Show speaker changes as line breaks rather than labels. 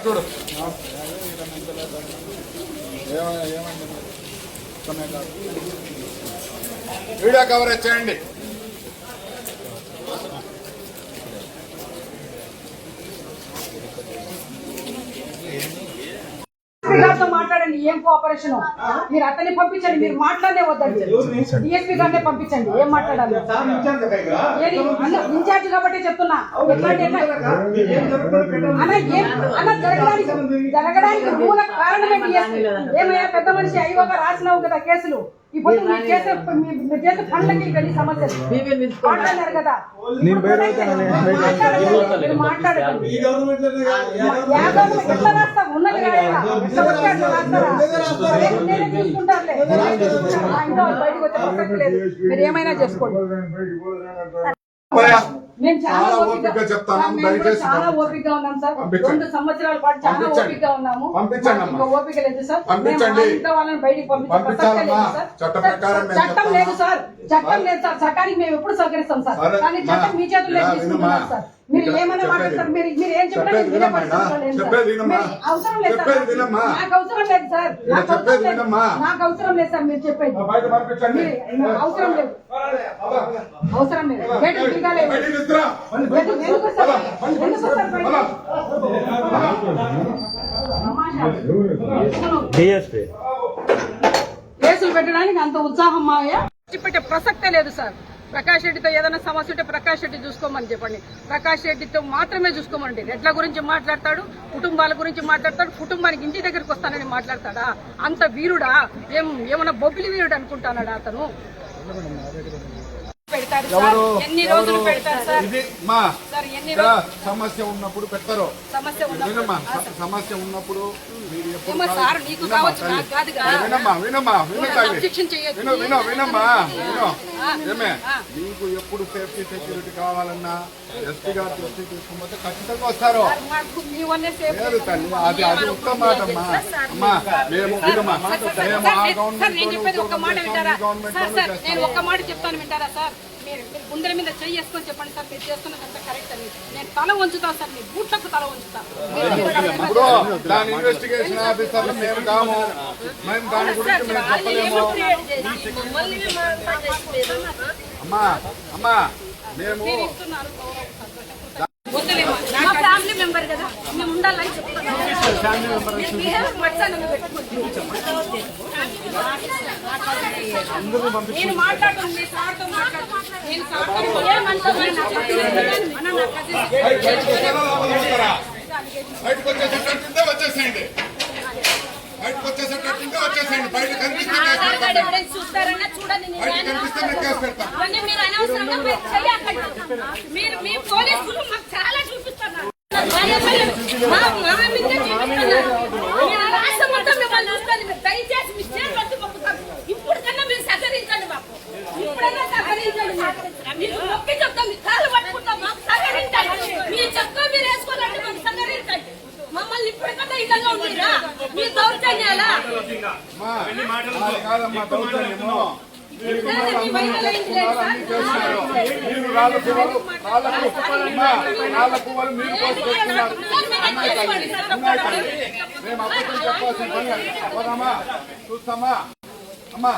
చూడు video coverage చేయండి.
మాట్లాడండి. ఏం కోఆపరేషన్ మీరు అతన్ని పంపించండి. మీరు మాట్లాడే వద్దండి. డిఎస్పీ గారినే పంపించండి. ఏం మాట్లాడాలి ఇన్ఛార్జ్ కాబట్టి చెప్తున్నా. జరగడానికి మూల కారణమే డిఎస్పీ. ఏమయ్యా పెద్ద మనిషి అయ్యోగా రాసినావు కదా కేసులు. ఇప్పుడు మీరు చేసే పనులకి గది సమస్యలు మాట్లాడారు కదా. మాట్లాడకండి. ఎట్లా రాస్తాం ఉన్నది చూసుకుంటారులే. ఇంకా బయటకు వచ్చే ప్రసక్తి లేదు. మీరు ఏమైనా చేసుకోండి. మేము చాలా ఓపికగా ఓపికగా ఉన్నాం సార్. 2 సంవత్సరాల పాటు చాలా ఓపికగా ఉన్నాము. ఓపిక లేదు సార్. ఇంకా వాళ్ళని బయటికి పంపించాలి. చట్టం లేదు సార్. చట్టం లేదు సార్. చట్టానికి మేము ఎప్పుడు సహకరిస్తాం సార్. కానీ చట్టం మీ చేతుల్లో తీసుకుంటున్నారు సార్. మీరు ఏమైనా మాట్లాడతారు. మీరు ఏం చెప్పినా అవసరం లేదు సార్. నాకు అవసరం లేదు సార్. నాకు అవసరం లేదు సార్. మీరు చెప్పేది అవసరం లేదు. అవసరం లేదు. కేసులు పెట్టడానికి అంత ఉత్సాహం మాయ పెట్టే ప్రసక్తే లేదు సార్. ప్రకాష్ రెడ్డితో ఏదైనా సమస్య ఉంటే ప్రకాష్ రెడ్డి చూసుకోమని చెప్పండి. ప్రకాష్ రెడ్డితో మాత్రమే చూసుకోమండి. రెడ్ల గురించి మాట్లాడతాడు, కుటుంబాల గురించి మాట్లాడతాడు, కుటుంబానికి ఇంటి దగ్గరికి వస్తానని మాట్లాడతాడా? అంత వీరుడా? ఏమన్నా బొబ్బిలి వీరుడు అనుకుంటాడా అతను? పెడతారు సార్. ఎన్ని రోజులు పెడతారు సార్?
సమస్య ఉన్నప్పుడు పెట్టరు. సమస్య ఉన్నప్పుడు మీకు ఎప్పుడు సేఫ్టీ సెక్యూరిటీ కావాలన్నా ఎస్పీ గారు దృష్టి తీసుకుపోతే ఖచ్చితంగా వస్తారు. లేదు తల్లి, అది ఉత్తమ మాట అమ్మా. అమ్మా మేము
మీరు గుండెల మీద చెయ్యి వేసుకొని చెప్పండి సార్. మీరు చేస్తున్నదంతా కరెక్ట్ అని నేను తల వంచుతాను సార్. మీ బూట్లకు తల వంచుతాను.
దాని ఇన్వెస్టిగేషన్ ఆఫీసర్లు మేము కాము. మేము దాని గురించి మేము చెప్పలేము. అమ్మా అమ్మా మేము
ఫ్యామిలీ మెంబర్ కదా, మేము ఉండాలని చెప్తున్నాను. నేను మాట్లాడుతున్నాను. మీ సార్తో మాట్లాడుతున్నాను. నేను
బయటకు వచ్చేసేటట్టుంటే వచ్చేసేయండి. బయటకు వచ్చేసేటట్టుంటే వచ్చేసేయండి. బయట కనిపిస్తే
దయచేసి మీ చేతులు పంపుతాను. ఇప్పుడు కన్నా మీరు సహకరించండి. మాకు ఇప్పుడైనా సహకరించండి. మీరు నొక్కి చెప్తాం. మీ కాళ్ళు పట్టుకుంటాం. మాకు సహకరించండి. మీ చెప్తా మీరు వేసుకోవాలంటే మాకు సహకరించండి. మమ్మల్ని ఇప్పటికన్నా ఇళ్ళగా ఉందిరా మీ దౌర్జన్యాలా?
మేము అబద్ధం చెప్పాల్సిన పని చూస్తామా అమ్మా.